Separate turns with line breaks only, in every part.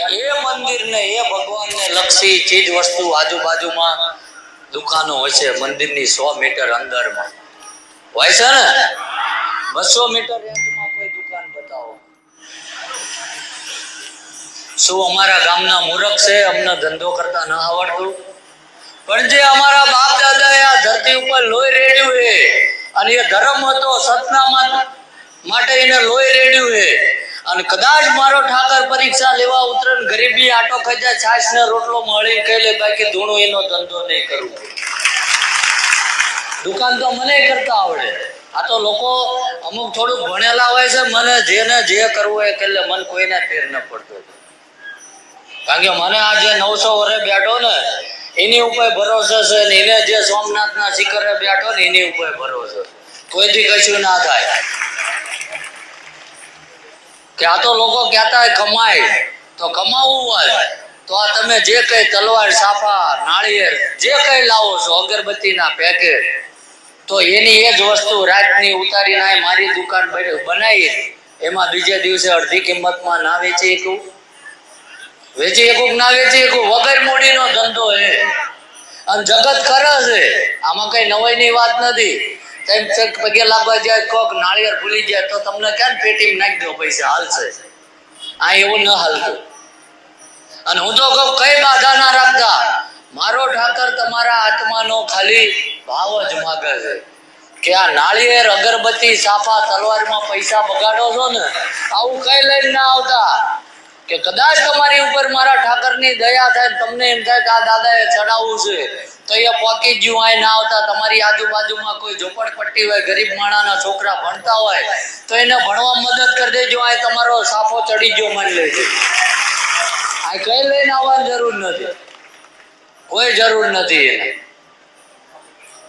અને એ મંદિરને એ ભગવાનને લક્ષી ચીજ વસ્તુ આજુબાજુમાં દુકાનો હોય છે મંદિરની 100 મીટર અંદરમાં હોય છે ને 200 મીટર રેન્જમાં કોઈ દુકાન બતાવો શું અમારા ગામના મૂર્ખ છે અમને ધંધો કરતા ન આવડતું પણ જે અમારા બાપ દાદાએ આ ધરતી ઉપર લોહી રેડ્યું છે અને એ ધર્મ હતો સતના માટે એને લોહી રેડ્યું છે અને કદાચ મારો ઠાકર પરીક્ષા લેવા ઉતરે ગરીબી આટો ખાઈ જાય છાશ ને રોટલો મળી કહી લે બાકી ધૂણું એનો ધંધો નહીં કરવું દુકાન તો મને કરતા આવડે આ તો લોકો અમુક થોડુંક ભણેલા હોય છે મને જેને જે કરવું એ એટલે મન કોઈને ફેર ન પડતો કારણ કે મને આ જે 900 વર્ષે બેઠો ને એની ઉપર ભરોસો છે ને એને જે સોમનાથના શિખરે બેઠો ને એની ઉપર ભરોસો કોઈથી કશું ના થાય કે આ તો લોકો કહેતા હોય કમાય તો કમાવું હોય તો આ તમે જે કઈ તલવાર સાફા નાળિયેર જે કઈ લાવો છો અગરબત્તીના પેકેટ તો એની એ જ વસ્તુ રાતની ઉતારીને મારી દુકાન બનાવી એમાં બીજે દિવસે અડધી કિંમતમાં ના વેચી એકું વેચી એકું ના વેચી એકું વગર મૂડીનો ધંધો હે અને જગત કરે છે આમાં કઈ નવાઈની વાત નથી પગે લાગવા જાય કોક નાળિયેર ભૂલી જાય તો તમને ક્યાં પેટીમાં નાખી દો પૈસા હાલશે આ એવું ન હાલતું અને હું તો કહું કઈ બાધા ના રાખતા મારો ઠાકર તમારા આત્માનો ખાલી ભાવ જ માગે છે કે આ નાળિયેર અગરબત્તી સાફા તલવારમાં પૈસા બગાડો છો ને આવું કઈ લઈને ના આવતા કે કદાચ તમારી ઉપર મારા ઠાકરની દયા થાય તમને એમ થાય કે આ દાદાએ ચડાવવું છે તો એ પોકી ગયું આ ના આવતા તમારી આજુબાજુમાં કોઈ ઝોપડપટ્ટી હોય ગરીબ માણાના છોકરા ભણતા હોય તો એને ભણવા મદદ કરી દેજો આ તમારો સાફો ચડી ગયો માની લેજો આ કઈ લઈને આવવાની જરૂર નથી કોઈ જરૂર નથી એને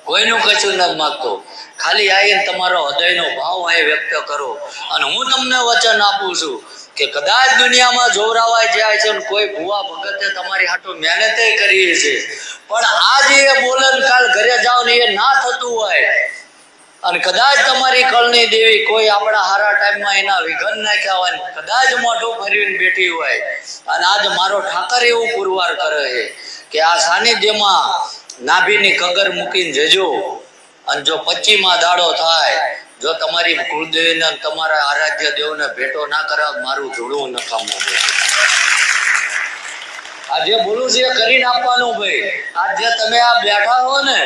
કોઈનું કશું નથી માગતો ખાલી આવીને તમારો હૃદયનો ભાવ અહીં વ્યક્ત કરો અને હું તમને વચન આપું છું કે કદાચ દુનિયામાં જોરાવાય જાય છે કોઈ ભુવા ભગતે તમારી હાટુ મહેનતે કરી છે પણ આજે એ બોલન કાલ ઘરે જાવ ને એ ના થતું હોય અને કદાચ તમારી કળની દેવી કોઈ આપણા હારા ટાઈમમાં એના વિઘન નાખ્યા હોય કદાચ મોઢું ફરીને બેઠી હોય અને આજ મારો ઠાકર એવું પુરવાર કરે છે કે આ સાનિધ્યમાં નાભીની કગર મૂકીને જજો અને જો 25મા દાડો થાય જો તમારી કુળદેવીને તમારા આરાધ્ય દેવને ભેટો ના કરાવ મારું ધૂળું નકામું આ જે બોલું છે એ કરીને આપવાનું ભાઈ આ જે તમે આ બેઠા હો ને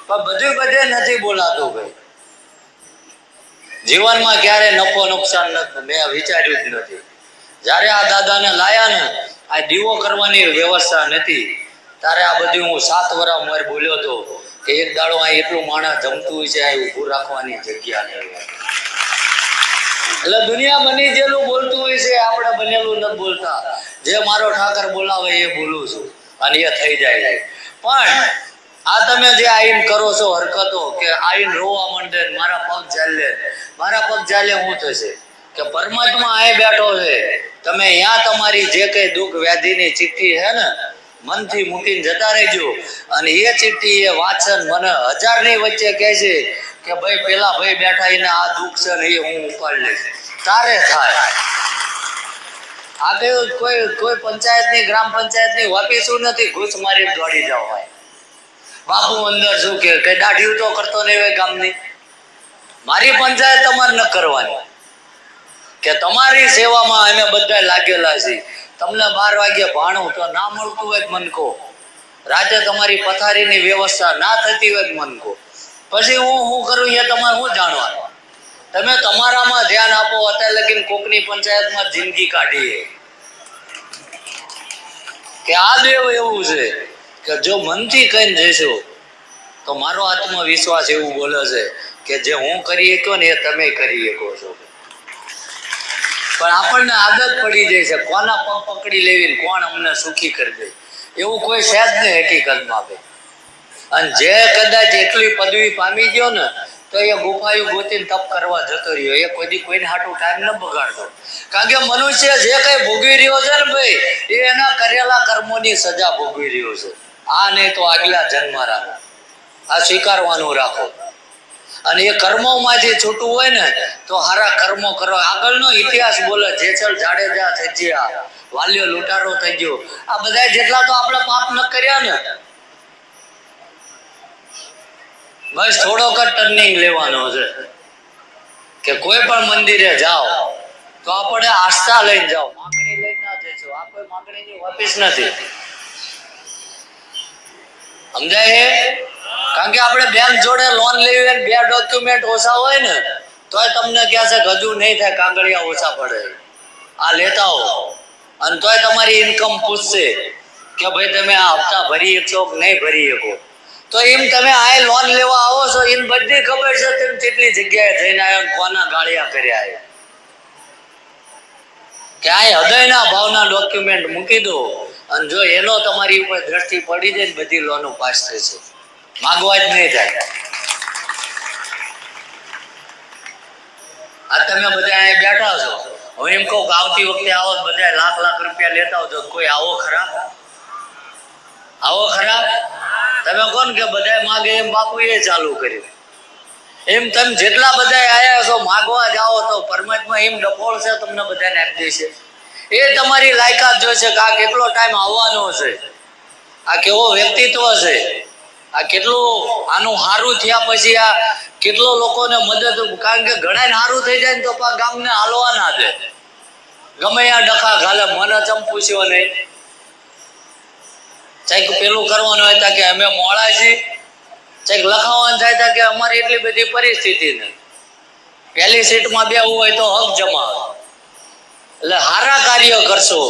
પણ બધું બધે નથી બોલાતું ભાઈ જીવનમાં ક્યારે નફો નુકસાન નથી મેં વિચાર્યું જ નથી જ્યારે આ દાદાને લાયા ને આ દીવો કરવાની વ્યવસ્થા નથી ત્યારે આ બધું હું 7 વર્ષ ઉંમર બોલ્યો હતો કે એક દાડો આ એટલું માણસ જમતું હોય છે આ ઊભું રાખવાની જગ્યા નહીં એટલે દુનિયા બની જેલું બોલતું હોય છે આપણે બનેલું નથી બોલતા જે મારો ઠાકર બોલાવે એ બોલું છું અને એ થઈ જાય છે પણ આ તમે જે આઈન કરો છો હરકતો કે આઈન રોવા માંડે મારા પગ ચાલે શું થશે કે પરમાત્મા અહીં બેઠો છે તમે અહીંયા તમારી જે કઈ દુઃખ વ્યાધિની ચિઠ્ઠી છે ને મનથી મૂકીને જતા રહેજો અને એ ચિઠ્ઠી એ વાંચન મને 1000ની વચ્ચે કહે છે કે ભાઈ પેલા ભાઈ બેઠા એને આ દુઃખ છે ને એ હું ઉપાડ લઈશ તારે થાય આ કયું કોઈ પંચાયતની ગ્રામ પંચાયતની ઓફિસું નથી ઘૂસ મારી દોડી જાવ હોય બાપુ અંદર શું કે દાઢીઓ તો કરતો નહીં હોય ગામની મારી પંચાયત તમારે ન કરવાની કે તમારી સેવામાં અમે બધા લાગેલા છીએ તમને 12 વાગે ભાણું તો ના મળતું હોય મન કહો રાતે તમારી પથારીની વ્યવસ્થા ના થતી હોય મન કહો પછી હું કરું એ તમારે શું જાણવાનું તમે તમારામાં ધ્યાન આપો અત્યારે લગીને કોકની પંચાયતમાં જિંદગી કાઢીએ કે આ દેવ એવું છે કે જો મનથી કહીને જશો તો મારો આત્મવિશ્વાસ એવું બોલે છે કે જે હું કરી શકો ને એ તમે કરી શકો છો પણ આપણને આદત પડી જાય છે કોના પગ પકડી લેવી કોણ અમને સુખી કરી દે એવું કોઈ છે જ નહીં હકીકતમાં ભાઈ અને જે કદાચ એટલી પદવી પામી ગયો ને તો એ ગુફાયું ગોતીને તપ કરવા જતો રહ્યો એ કોઈને હાટું ટાઈમ ન બગાડતો કારણ કે મનુષ્ય જે કઈ ભોગવી રહ્યો છે ને ભાઈ એ એના કરેલા કર્મોની સજા ભોગવી રહ્યો છે આ નહીં તો આગલા જન્મારા આ સ્વીકારવાનું રાખો અને એ કર્મોમાંથી છૂટવું હોય ને તો સારા કર્મો કરો આગળનો ઇતિહાસ બોલે જેસલ જાડેજા થજિયા વાલીઓ લૂંટારો થઈ ગયો. આ બધા જેટલા તો આપણે પાપ ન કર્યા ને, બસ થોડોક જ ટર્નિંગ લેવાનો છે કે કોઈ પણ મંદિરે જાઓ તો આપણે આસ્થા લઈને જાઓ, માગણી લઈને ના જશો. આ કોઈ માગણીની ઓફિસ નથી, સમજાય? કારણ કે આપણે બેંક જોડે લોન લેવી, 2 ડોક્યુમેન્ટ ઓછા હોય ને તોય તમને કહે છે કે હજુ નહીં થાય, કાગળિયા ઓછા પડે, આ લેતા હો. અને તોય તમારી ઇન્કમ પૂછશે કે ભાઈ તમે આ હપ્તા ભરી શકો કે નહીં ભરી શકો. તો એમ તમે આ લોન લેવા આવો છો, એમ બધી ખબર છે તેમ કેટલી જગ્યાએ જઈને આવ્યા, કોના ગાળિયા કર્યા છે. ક્યાંય હૃદયના ભાવના ડોક્યુમેન્ટ મૂકી દો, અને જો એનો તમારી ઉપર દ્રષ્ટિ પડી જાય, બધી લોનો પાસ થશે, માગવા જ નહીં થાય. આ તમે બધા અહીંયા બેઠા છો, હું એમ કહું કે આવતી વખતે આવો બધા લાખ રૂપિયા લેતા આવજો, કોઈ આવો ખરા? આવો ખરા? તમે કોણ કે બધા માગે એમ બાપુએ ચાલુ કર્યું. એમ તમે જેટલા બધા આયા છો માગવા જાઓ તો પરમાત્મા એમ ડફોળશે, તમને બધાને આપી દેશે. એ તમારી લાયકાત જોઈશે કે આ કેટલો ટાઈમ આવવાનો છે, આ કેવો વ્યક્તિત્વ છે, આ કેટલું આનું સારું થયા પછી આ કેટલો લોકોને મદદ. કારણ કે ઘણા સારું થઈ જાય ને તો ગામને હાલવા ના દે, ગમે આ ડખા ઘાલે. મને ચમ પૂછ્યો નહીં, ચાઈક પેલું કરવાનું હોય કે અમે મોડા છીએ, ચાઈક લખાવાનું થાય કે અમારી એટલી બધી પરિસ્થિતિ નહીં, પહેલી સીટમાં બેવું હોય તો હક જમાવે. એટલે સારા કાર્ય કરશો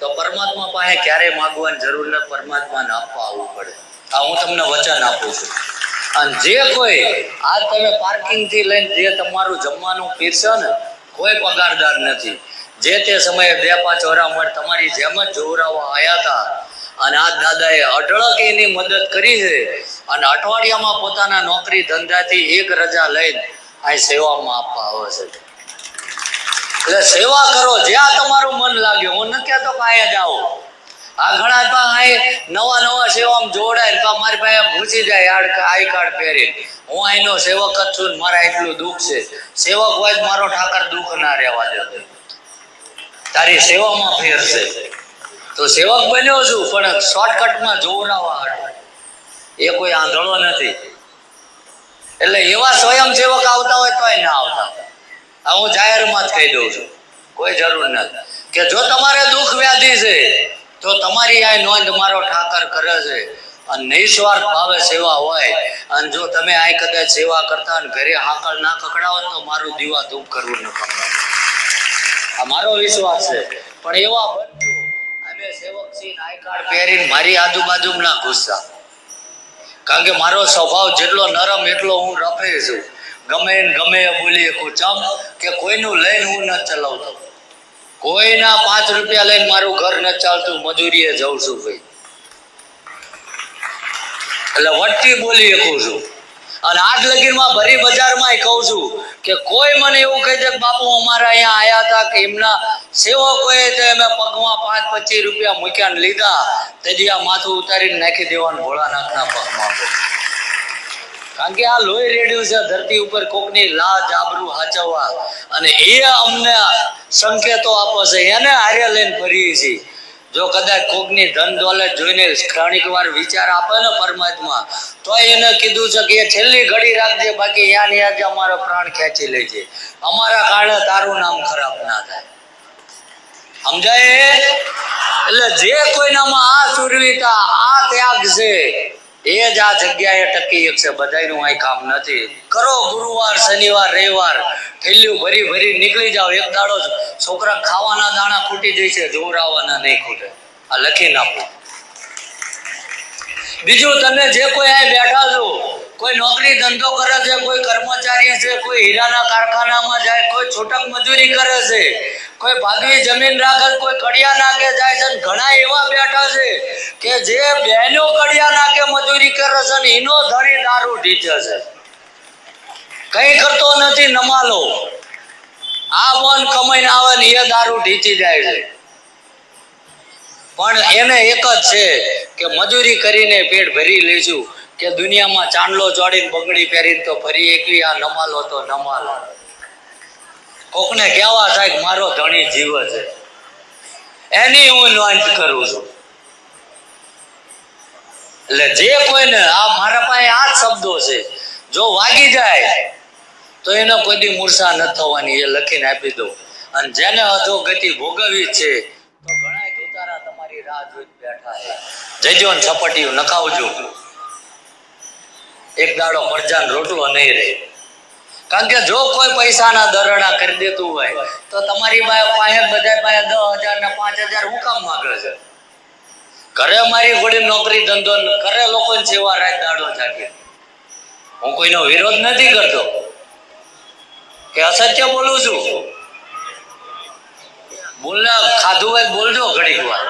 તો પરમાત્મા પાસે ક્યારેય માગવાની જરૂર નથી, પરમાત્માને આપવા આવવું પડે. આ હું તમને વચન આપું છું. અને જે કોઈ આજ તમે પાર્કિંગ થી લઈને જે તમારું જમવાનું પીરશે ને, કોઈ પગારદાર નથી. જે તે સમયે 2-5 વરામણ તમારી જેમ જ જોવરાવા આવ્યા હતા, અને આ દાદાએ અઢળક એની મદદ કરી છે. અને અઠવાડિયામાં પોતાના નોકરી ધંધાથી 1 રજા લઈને આ સેવામાં આપવા આવે છે. એટલે સેવા કરો જ્યાં તમારું મન લાગે. હું નથી કહેતો કે અહીંયા જાઓ, આ ઘણા નવા સેવામાં જોડાય તો મારી પાસે ઘૂસી જાય આઈ કાર્ડ પહેરી, હું અહીંનો સેવક જ છું, મારા એટલું દુઃખ છે. સેવક હોય જ મારો ઠાકર દુઃખ ના રહેવા દે, તારી સેવામાં ફેર છે. તો સેવક બન્યો છું, પણ શોર્ટકટમાં જોવરાવા હાટો, એ કોઈ આંધળો નથી. એટલે એવા સ્વયંસેવક આવતા હોય તોય ના આવતા. આ હું જાહેરમાં જ કહી દઉં છું, કોઈ જરૂર નથી. કે જો તમારે દુઃખ વ્યાધિ છે તો તમારી આ નોંધ મારો ઠાકર કરે છે. અને નિસ્વાર્થ ભાવે સેવા હોય, અને જો તમે આ કદાચ સેવા કરતા અને ઘરે હાકળ ના કકડાવો તો મારું દીવા ધૂપ કરવું ન કકડાવે. આ મારો વિશ્વાસ છે. પણ એવા બનજો અમે સેવક છીએ, આઈ કાર્ડ પહેરીને મારી આજુબાજુ ના ગુસ્સા. કારણ કે મારો સ્વભાવ જેટલો નરમ એટલો હું રફે છું. ગમે બોલી શકું. ચમ કે કોઈનું લઈને હું ન ચલાવતો, કોઈના 5 રૂપિયા લઈને મારું ઘર ન ચાલતું, મજૂરીએ જઉં છું ભાઈ. એટલે વટતી બોલી શકું છું. અને આજ લગીરમાં ભરી બજારમાં કહું છું કે કોઈ મને એવું કહી દે કે બાપુ અમારા અહીંયા આયા હતા કે એમના સેવકોએ તો અમે પગમાં 5-25 રૂપિયા મૂક્યા ને લીધા, તેથી આ માથું ઉતારીને નાખી દેવાનું ભોળાનાથના પગમાં. કારણ કે આ લોહી રેડ્યું છે ધરતી ઉપર કોકની લાજ આબરૂ હાચવવા, અને એ અમને સંકેતો આપે છે, એને હારે લઈને ફરીએ છીએ. જો કદાચ કોકની ધન દોલત જોઈને ઘણીક વાર વિચાર આપે ને પરમાત્મા, તો એને કીધું છે કે એ છેલ્લી ઘડી રાખજે, બાકી યાદ યાદ અમારો પ્રાણ ખેંચી લેજે, અમારા કારણે તારું નામ ખરાબ ના થાય. સમજાય? એટલે જે કોઈનામાં આ સુરવીતા, આ ત્યાગ છે, એ જ આ જગ્યાએ ટકી શકશે. બધાયનું આ કામ નથી. કરો ગુરુવાર, શનિવાર, રવિવાર થેલીઓ ભરી નીકળી જાઓ. એક દાડો છોકરા ખાવાના દાણા ખૂટી જશે, જોવરાવાના નહીં ખૂટે. આ લખી નાખો. બીજું, તમે જે કોઈ અહીં બેઠા છો, કોઈ નોકરી ધંધો કરે છે, કોઈ કર્મચારી છે, કોઈ હીરાના કારખાનામાં જાય, કોઈ છૂટક મજૂરી કરે છે, કોઈ ભાગવી જમીન રાખે, કોઈ કડિયા નાકે જાય છે. ઘણા એવા બેઠા છે કે જે બહેનો કડિયા નાકે મજૂરી કરે છે ને એનો ધણી દારૂ ઢીચે છે, કઈ કરતો નથી, નમાલો. આ વન કમાઈને આવે ને એ દારૂ ઢીચી જાય છે. પણ એને એક જ છે કે મજૂરી કરીને પેટ ભરી લઈશું, કે દુનિયામાં ચાંદલો ચોડીને બંગડી પહેરીને તો ફરી એકવી આ નમાલો તો નમાલો. કોકને કહેવા થાય મારો ધણી જીવ છે. એની હું નોંધ કરું છું. એટલે જે કોઈને આ મારા પાસે આ જ શબ્દો છે, જો વાગી જાય તો એને કોઈ દી મૂર્છા ન થવાની, એ લખીને આપી દઉં. અને જેને અધોગતિ ભોગવવી છે તો ઘણા દુતારા તમારી રાહ જોઈ બેઠા છે. જજો ને છપટીયું નખાવજો, એક દાડો પરજાન રોટલો નહીં રહે. કારણ કે જો કોઈ પૈસાના દરડા કરી દેતું હોય તો તમારી પાસે બધા પાસે 10,000 ને 5,000 હું કામ માંગે છે? ઘરે મારી ઘોડી નોકરી ધંધો કરે, લોકો સેવા રાત દાડો જાગે. હું કોઈનો વિરોધ નથી કરતો કે અસત્ય બોલું છું. બોલના ખાધું હોય બોલજો ઘડીક વાર,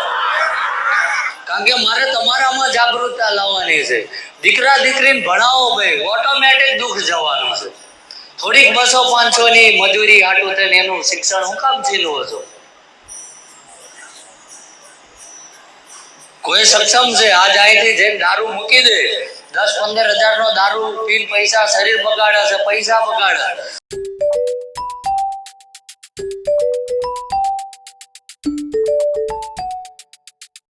કારણ કે મારે તમારામાં જાગૃતતા લાવવાની છે. દીકરા દીકરીને ભણાવો ભાઈ, ઓટોમેટિક દુઃખ જવાનું છે. થોડીક 200-500 ની મજૂરી હાટું થઈને એનું શિક્ષણ હું કામ છીનવો છો? કોઈ સક્ષમ છે આજ અહીંથી જઈને દારૂ મૂકી દે, 10-15 હજાર નો દારૂ પીને પૈસા શરીર બગાડે છે, પૈસા બગાડે.